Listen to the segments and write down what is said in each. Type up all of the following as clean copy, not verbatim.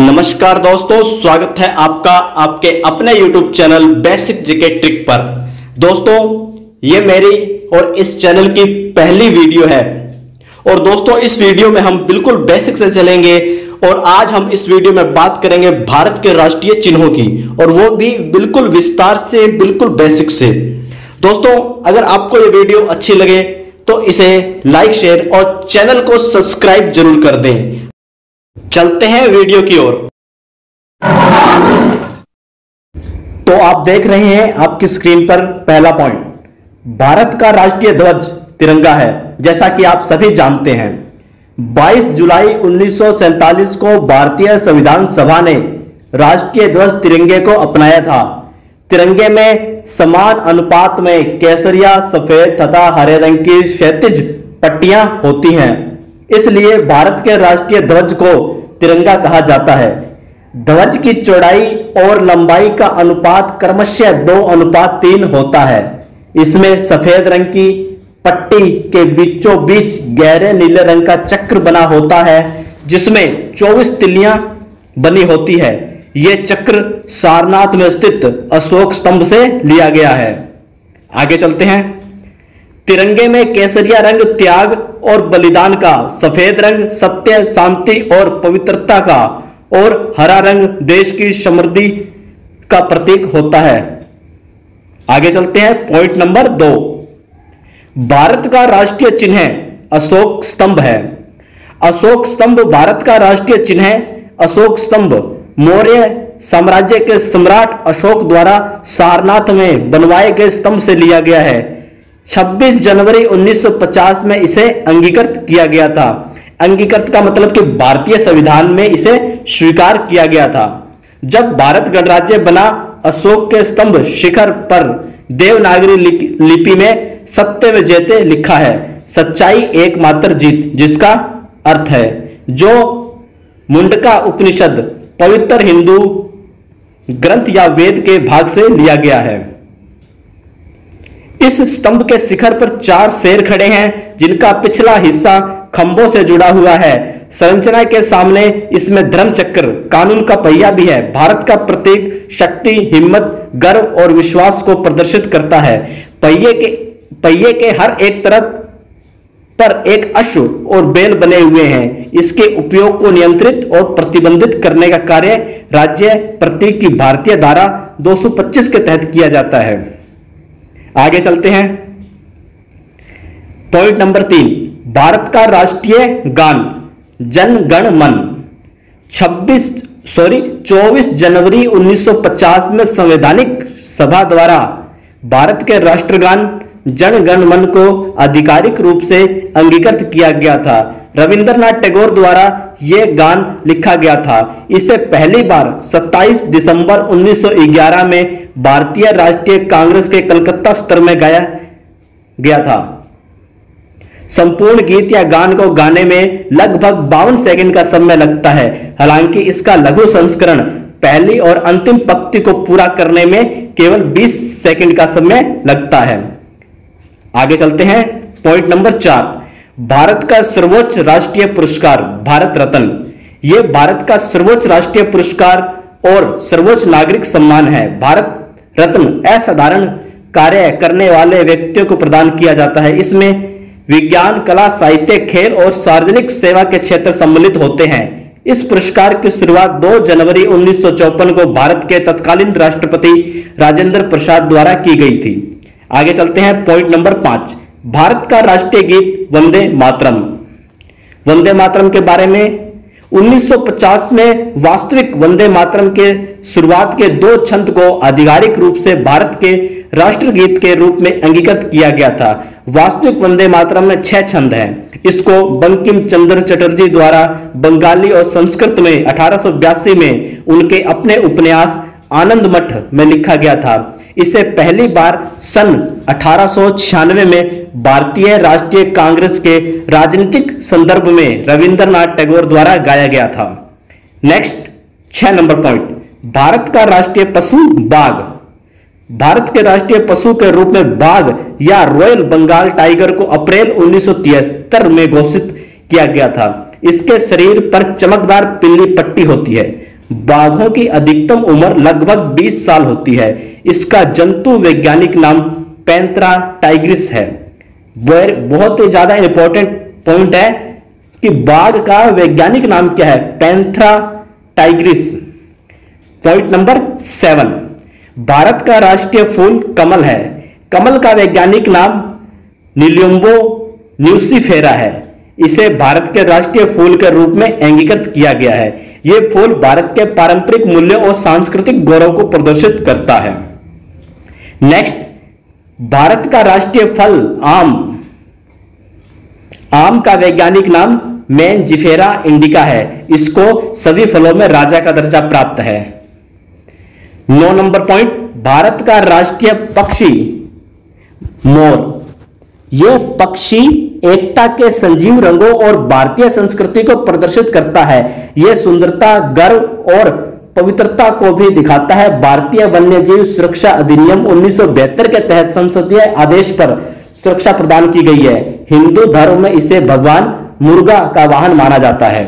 नमस्कार दोस्तों, स्वागत है आपका आपके अपने YouTube channel basic GK trick पर। दोस्तों, ये मेरी और इस चैनल की पहली वीडियो है और दोस्तों इस वीडियो में हम बिल्कुल बेसिक से चलेंगे और आज हम इस वीडियो में बात करेंगे भारत के राष्ट्रीय चिन्हों की और वो भी बिल्कुल विस्तार से, बिल्कुल बेसिक से। दोस्तों, अगर आपको ये वीडियो अच्छी लगे तो इसे लाइक, शेयर और चैनल को सब्सक्राइब जरूर कर दें। चलते हैं वीडियो की ओर। तो आप देख रहे हैं आपकी स्क्रीन पर पहला पॉइंट, भारत का राष्ट्रीय ध्वज तिरंगा है। जैसा कि आप सभी जानते हैं 22 जुलाई 1947 को भारतीय संविधान सभा ने राष्ट्रीय ध्वज तिरंगे को अपनाया था। तिरंगे में समान अनुपात में केसरिया, सफेद तथा हरे रंग की क्षैतिज पट्टियां होती हैं, इसलिए भारत के राष्ट्रीय ध्वज को तिरंगा कहा जाता है। ध्वज की चौड़ाई और लंबाई का अनुपात क्रमशः 2:3 होता है। इसमें सफेद रंग की पट्टी के बीचों बीच गहरे नीले रंग का चक्र बना होता है, जिसमें 24 तिल्लियां बनी होती है। यह चक्र सारनाथ में स्थित अशोक स्तंभ से लिया गया है। आगे चलते हैं। तिरंगे में केसरिया रंग त्याग और बलिदान का, सफेद रंग सत्य, शांति और पवित्रता का और हरा रंग देश की समृद्धि का प्रतीक होता है। आगे चलते हैं। पॉइंट नंबर 2, भारत का राष्ट्रीय चिन्ह अशोक स्तंभ है। अशोक स्तंभ भारत का राष्ट्रीय चिन्ह है। अशोक स्तंभ मौर्य साम्राज्य के सम्राट अशोक द्वारा सारनाथ में बनवाए गए स्तंभ से लिया गया है। 26 जनवरी 1950 में इसे अंगीकृत किया गया था। अंगीकृत का मतलब कि भारतीय संविधान में इसे स्वीकार किया गया था। जब भारत गणराज्य बना, अशोक के स्तंभ शिखर पर देवनागरी लिपि में सत्य में जयते लिखा है, सच्चाई एकमात्र जीत, जिसका अर्थ है जो मुंडका उपनिषद पवित्र हिंदू ग्रंथ या वेद के भाग से लिया गया है। इस स्तंभ के शिखर पर 4 शेर खड़े हैं, जिनका पिछला हिस्सा खंभों से जुड़ा हुआ है। संरचना के सामने इसमें धर्म चक्र, कानून का पहिया भी है। भारत का प्रतीक शक्ति, हिम्मत, गर्व और विश्वास को प्रदर्शित करता है। पहिए के हर एक तरफ पर एक अश्व और बैल बने हुए हैं। इसके उपयोग को नियंत्रित और प्रतिबंधित करने का कार्य राज्य प्रतीक की भारतीय धारा 225 के तहत किया जाता है। आगे चलते हैं। पॉइंट नंबर 3, भारत का राष्ट्रीय गान जन गण मन। 24 जनवरी 1950 में संवैधानिक सभा द्वारा भारत के राष्ट्रगान जन गण मन को आधिकारिक रूप से अंगीकृत किया गया था। रविंद्रनाथ टैगोर द्वारा यह गान लिखा गया था। इसे पहली बार 27 दिसंबर 1911 में भारतीय राष्ट्रीय कांग्रेस के कलकत्ता स्तर में गाया गया था। संपूर्ण गीत या गान को गाने में लगभग 52 सेकंड का समय लगता है। हालांकि इसका लघु संस्करण पहली और अंतिम पंक्ति को पूरा करने में केवल 20 सेकंड का समय लगता है। आगे चलते हैं। पॉइंट नंबर 4, भारत का सर्वोच्च राष्ट्रीय पुरस्कार भारत रत्न। यह भारत का सर्वोच्च राष्ट्रीय पुरस्कार और सर्वोच्च नागरिक सम्मान है। भारत रत्न असाधारण कार्य करने वाले व्यक्तियों को प्रदान किया जाता है। इसमें विज्ञान, कला, साहित्य, खेल और सार्वजनिक सेवा के क्षेत्र सम्मिलित होते हैं। इस पुरस्कार की शुरुआत 2 जनवरी 1954 को भारत के तत्कालीन राष्ट्रपति राजेंद्र प्रसाद द्वारा की गई थी। आगे चलते हैं। पॉइंट नंबर 5, भारत का राष्ट्रीय गीत वंदे मातरम। वंदे मातरम के बारे में 1950 में वास्तविक वंदे मातरम के शुरुआत के 2 छंद को आधिकारिक रूप से भारत के राष्ट्रगीत के रूप में अंगीकृत किया गया था। वास्तविक वंदे मातरम में 6 छंद हैं। इसको बंकिम चंद्र चटर्जी द्वारा बंगाली और संस्कृत में 1882 में उनके अपने उपन्यास आनंद मठ में लिखा गया था। इसे पहली बार सन 1896 में भारतीय राष्ट्रीय कांग्रेस के राजनीतिक संदर्भ में रविंद्रनाथ टैगोर द्वारा गाया गया था। नेक्स्ट 6 नंबर पॉइंट, भारत का राष्ट्रीय पशु बाघ। भारत के राष्ट्रीय पशु के रूप में बाघ या रॉयल बंगाल टाइगर को अप्रैल 1973 में घोषित किया गया था। इसके शरीर पर चमकदार पीली पट्टी होती है। बाघों की अधिकतम उम्र लगभग 20 साल होती है। इसका जंतु वैज्ञानिक नाम पैंथेरा टाइग्रिस है। वह बहुत ही ज्यादा इंपॉर्टेंट पॉइंट है कि बाघ का वैज्ञानिक नाम क्या है, Panthera Tigris. Point number 7, Bharat का राष्ट्रीय फूल कमल है। कमल का वैज्ञानिक नाम निलियम्बो न्यूसिफेरा है। इसे भारत के राष्ट्रीय फूल के रूप में अंगीकृत किया गया है। यह फूल भारत के पारंपरिक मूल्यों और सांस्कृतिक गौरव को प्रदर्शित करता है। नेक्स्ट, भारत का राष्ट्रीय फल आम। आम का वैज्ञानिक नाम मैंजिफेरा इंडिका है। इसको सभी फलों में राजा का दर्जा प्राप्त है। 9 नंबर पॉइंट, भारत का राष्ट्रीय पक्षी मोर। यह पक्षी एकता के संजीव रंगों और भारतीय संस्कृति को प्रदर्शित करता है। यह सुंदरता, गर्व और पवित्रता को भी दिखाता है। भारतीय वन्यजीव सुरक्षा अधिनियम 1972 के तहत संसदीय आदेश पर सुरक्षा प्रदान की गई है। हिंदू धर्म में इसे भगवान मुर्गा का वाहन माना जाता है।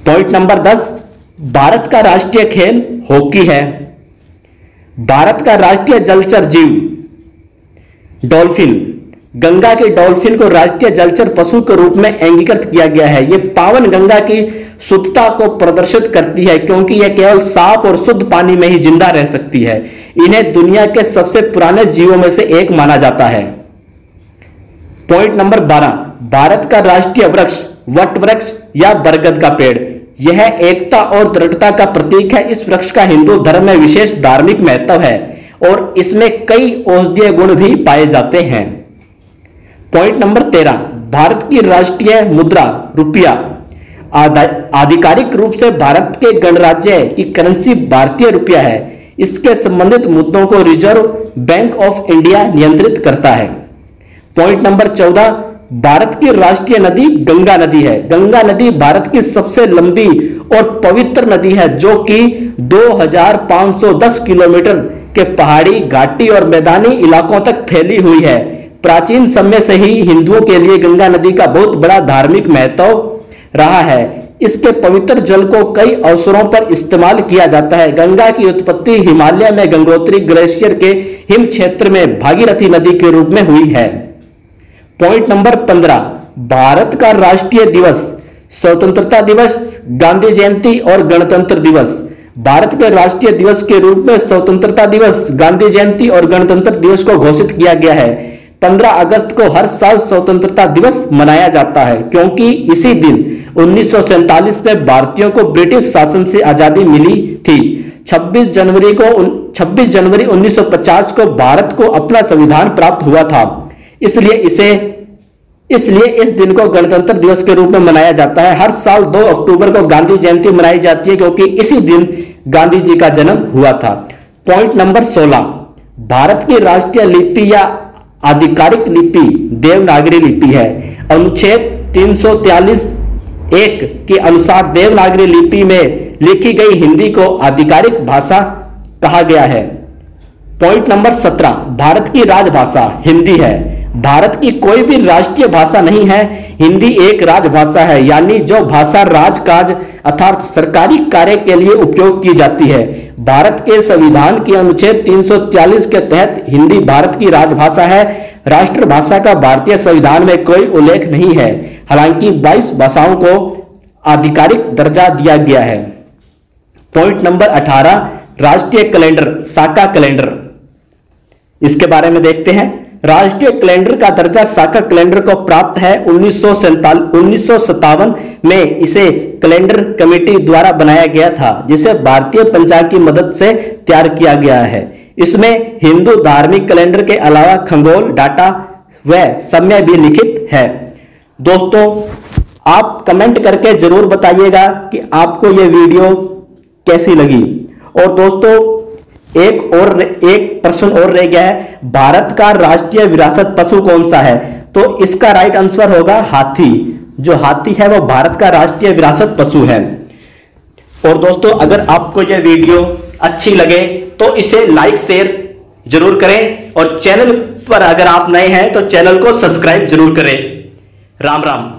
पॉइंट नंबर 10, भारत का राष्ट्रीय खेल हॉकी है। भारत का राष्ट्रीय जलचर जीव डॉल्फिन। गंगा के डॉल्फिन को राष्ट्रीय जलचर पशु के रूप में अंगीकृत किया गया है। यह पावन गंगा की शुद्धता को प्रदर्शित करती है क्योंकि यह केवल साफ और शुद्ध पानी में ही जिंदा रह सकती है। इन्हें दुनिया के सबसे पुराने जीवों में से एक माना जाता है। पॉइंट नंबर 12, भारत का राष्ट्रीय वृक्ष वट वृक्ष या बरगद का पेड़। यह एकता और दृढ़ता का प्रतीक है। इस वृक्ष का हिंदू धर्म में विशेष धार्मिक महत्व है और इसमें कई औषधीय गुण भी पाए जाते हैं। पॉइंट नंबर 13, भारत की राष्ट्रीय मुद्रा रुपया। आधिकारिक रूप से भारत के गणराज्य की करेंसी भारतीय रुपया है। इसके संबंधित मुद्दों को रिजर्व बैंक ऑफ इंडिया नियंत्रित करता है। पॉइंट नंबर 14, भारत की राष्ट्रीय नदी गंगा नदी है। गंगा नदी भारत की सबसे लंबी और पवित्र नदी है जो कि 2510 किलोमीटर के पहाड़ी, घाटी और मैदानी इलाकों तक फैली हुई है। प्राचीन समय से ही हिंदुओं के लिए गंगा नदी का बहुत बड़ा धार्मिक महत्व रहा है। इसके पवित्र जल को कई अवसरों पर इस्तेमाल किया जाता है। गंगा की उत्पत्ति हिमालय में गंगोत्री ग्लेशियर के हिम क्षेत्र में भागीरथी नदी के रूप में हुई है। पॉइंट नंबर 15, भारत का राष्ट्रीय दिवस स्वतंत्रता दिवस, गांधी जयंती और गणतंत्र दिवस। भारत के राष्ट्रीय दिवस के रूप में स्वतंत्रता दिवस, गांधी जयंती और गणतंत्र दिवस को घोषित किया गया है। 15 अगस्त को हर साल स्वतंत्रता दिवस मनाया जाता है क्योंकि इसी दिन 1947 में भारतीयों को ब्रिटिश शासन से आजादी मिली थी। 26 जनवरी 1950 को भारत को अपना संविधान प्राप्त हुआ था। इसलिए इस दिन को गणतंत्र दिवस के रूप में मनाया जाता है। हर साल 2 अक्टूबर को गांधी जयंती मनाई जाती है क्योंकि इसी दिन गांधी जी का जन्म हुआ था। पॉइंट नंबर 16, भारत की राष्ट्रीय लिपि या आधिकारिक लिपि देवनागरी लिपि है। अनुच्छेद 343(1) के अनुसार देवनागरी लिपि में लिखी गई हिंदी को आधिकारिक भाषा कहा गया है। पॉइंट नंबर 17, भारत की राजभाषा हिंदी है। भारत की कोई भी राष्ट्रीय भाषा नहीं है। हिंदी एक राजभाषा है, यानी जो भाषा राजकाज अर्थात सरकारी कार्य के लिए उपयोग की जाती है। भारत के संविधान के अनुच्छेद 343 के तहत हिंदी भारत की राजभाषा है। राष्ट्रभाषा का भारतीय संविधान में कोई उल्लेख नहीं है। हालांकि 22 भाषाओं को आधिकारिक दर्जा दिया गया है। पॉइंट नंबर 18, राष्ट्रीय कैलेंडर साका कैलेंडर। इसके बारे में देखते हैं। राष्ट्रीय कैलेंडर का दर्जा साका कैलेंडर को प्राप्त है। 1957 में इसे कैलेंडर कमेटी द्वारा बनाया गया था जिसे भारतीय पंचांग की मदद से तैयार किया गया है। इसमें हिंदू धार्मिक कैलेंडर के अलावा खगोल डाटा व समय भी लिखित है। दोस्तों, आप कमेंट करके जरूर बताइएगा कि आपको यह वीडियो कैसी लगी। और दोस्तों, एक प्रश्न और रह गया है, भारत का राष्ट्रीय विरासत पशु कौन सा है? तो इसका राइट आंसर होगा हाथी। जो हाथी है वो भारत का राष्ट्रीय विरासत पशु है। और दोस्तों, अगर आपको यह वीडियो अच्छी लगे तो इसे लाइक शेयर जरूर करें और चैनल पर अगर आप नए हैं तो चैनल को सब्सक्राइब जरूर करें। राम राम।